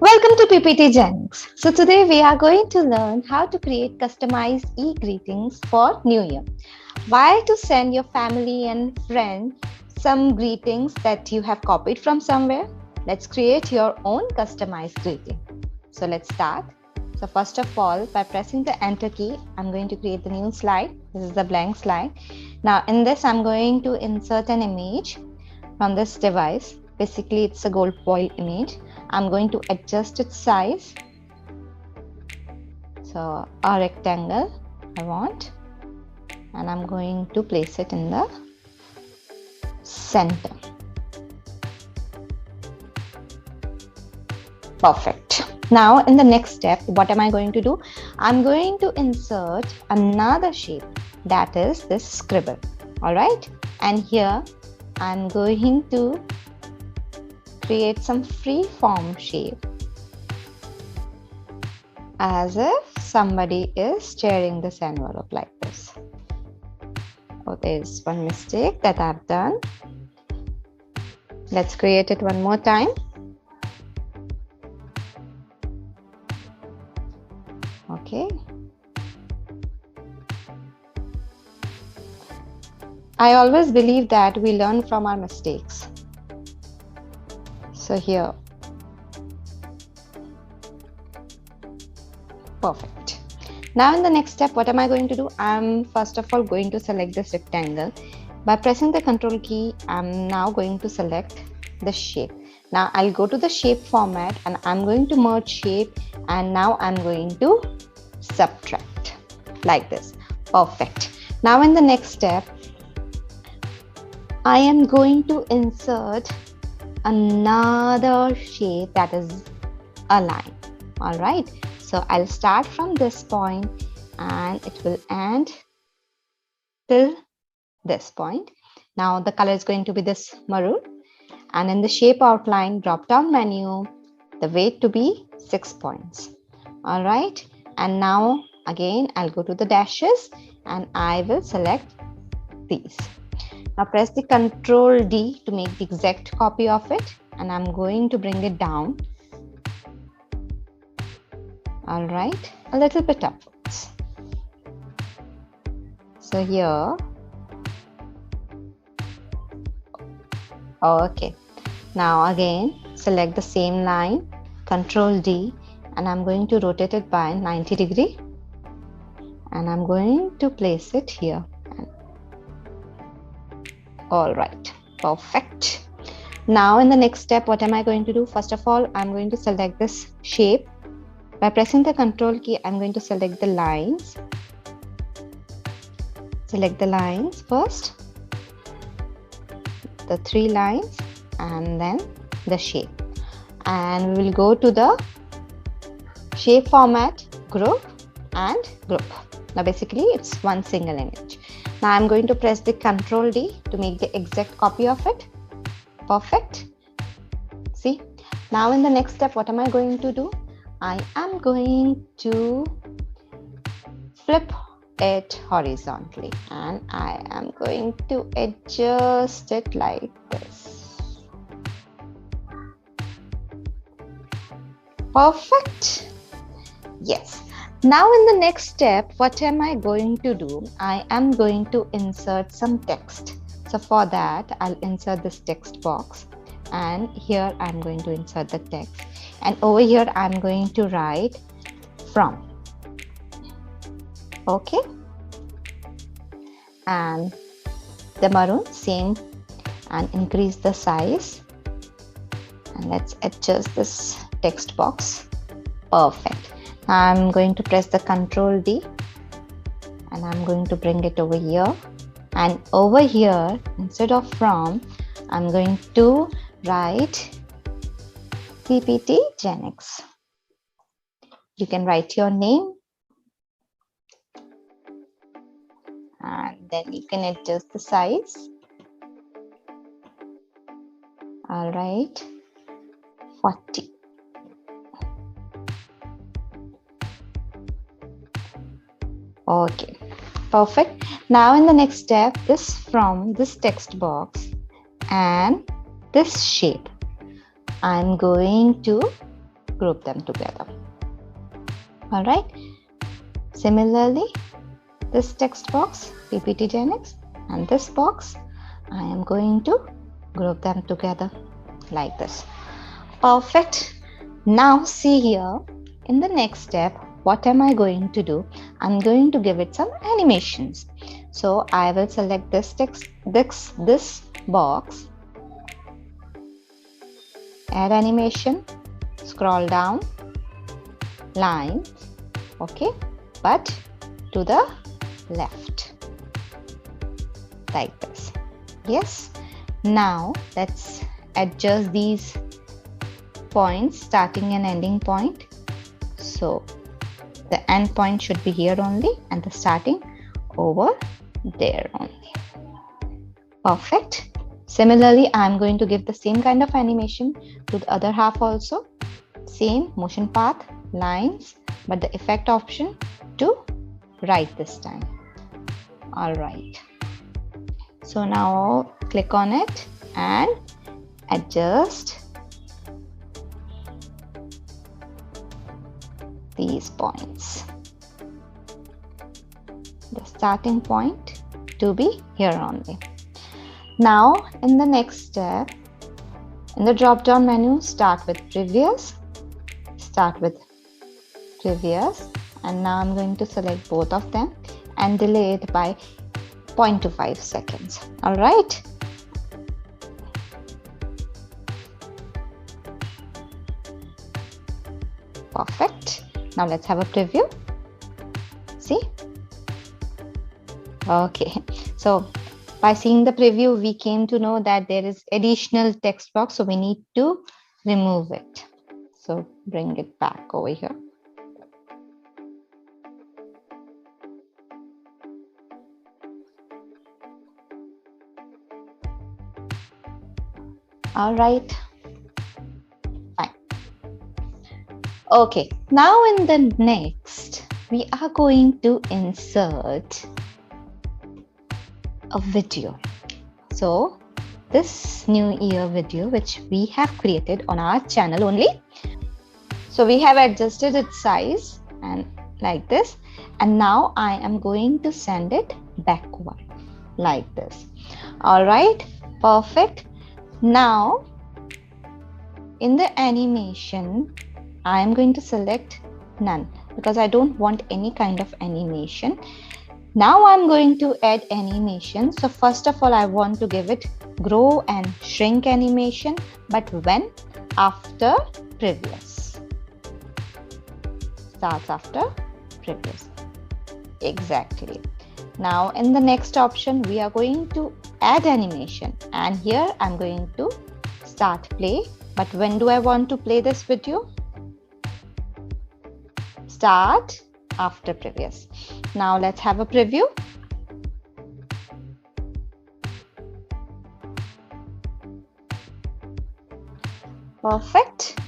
Welcome to PPTGenix. So today we are going to learn how to create customized e-greetings for New Year. Why to send your family and friends some greetings that you have copied from somewhere? Let's create your own customized greeting. So let's start. So first of all, by pressing the enter key, I'm going to create the new slide. This is the blank slide. Now in this, I'm going to insert an image from this device. Basically, it's a gold foil image. I'm going to adjust its size. So a rectangle I want, and I'm going to place it in the center. Perfect. Now in the next step, what am I going to do? I'm going to insert another shape, that is this scribble. All right. And here I'm going to create some free form shape as if somebody is tearing this envelope like this. Oh, there's one mistake that I've done. Let's create it one more time. Okay. I always believe that we learn from our mistakes. So here, perfect. Now in the next step, what am I going to do? I'm first of all going to select this rectangle. By pressing the control key, I'm now going to select the shape. Now I'll go to the shape format and I'm going to merge shape, and now I'm going to subtract like this. Perfect. Now in the next step, I am going to insert another shape, that is a line. All right, so I'll start from this point and it will end till this point. Now the color is going to be this maroon, and in the shape outline drop down menu, the weight to be 6 points. All right, and now again I'll go to the dashes and I will select these. Now press the Ctrl D to make the exact copy of it, and I'm going to bring it down. All right, a little bit upwards. So here, okay. Now again, select the same line, Ctrl D, and I'm going to rotate it by 90 degrees, and I'm going to place it here. All right, perfect. Now in the next step, what am I going to do? First of all, I'm going to select this shape. By pressing the control key, I'm going to select the lines. Select the lines first, the 3 lines, and then the shape. And we will go to the shape format, group and group. Now basically it's one single image. Now I'm going to press the Ctrl D to make the exact copy of it. Perfect. See, now in the next step, what am I going to do? I am going to flip it horizontally, and I am going to adjust it like this. Perfect. Yes. Now in the next step, what am I going to do? I am going to insert some text. So for that, I'll insert this text box, and here I'm going to insert the text, and over here I'm going to write from. Okay. And the maroon, same, and increase the size, and let's adjust this text box. Perfect. I'm going to press the Ctrl D, and I'm going to bring it over here, and over here instead of from, I'm going to write PPTGenix. You can write your name, and then you can adjust the size. All right, 40. Okay, perfect. Now in the next step, this from this text box and this shape, I'm going to group them together. All right. Similarly, this text box, PPTGenX, and this box, I am going to group them together like this. Perfect. Now see here, in the next step, what am I going to do? I'm going to give it some animations. So I will select this text, this box, add animation, scroll down, lines, okay, but to the left, like this. Yes. Now let's adjust these points, starting and ending point. So the end point should be here only and the starting over there only. Perfect. Similarly, I'm going to give the same kind of animation to the other half also. Same motion path, lines, but the effect option to right this time. All right. So now click on it and adjust these points. The starting point to be here only. Now in the next step, in the drop down menu, start with previous, and now I'm going to select both of them and delay it by 0.25 seconds. All right. Perfect. Now let's have a preview. See? Okay. So by seeing the preview, we came to know that there is additional text box, so we need to remove it. So bring it back over here. All right. Fine. Okay. Now in the next, we are going to insert a video. So this new year video, which we have created on our channel only. So we have adjusted its size and like this. And now I am going to send it backward like this. All right. Perfect. Now in the animation, I am going to select none because I don't want any kind of animation. Now I'm going to add animation. So first of all, I want to give it grow and shrink animation, but when? After previous. Starts after previous. Exactly. Now in the next option, we are going to add animation, and here I'm going to start play. But when do I want to play this video? Start after previous. Now let's have a preview. Perfect.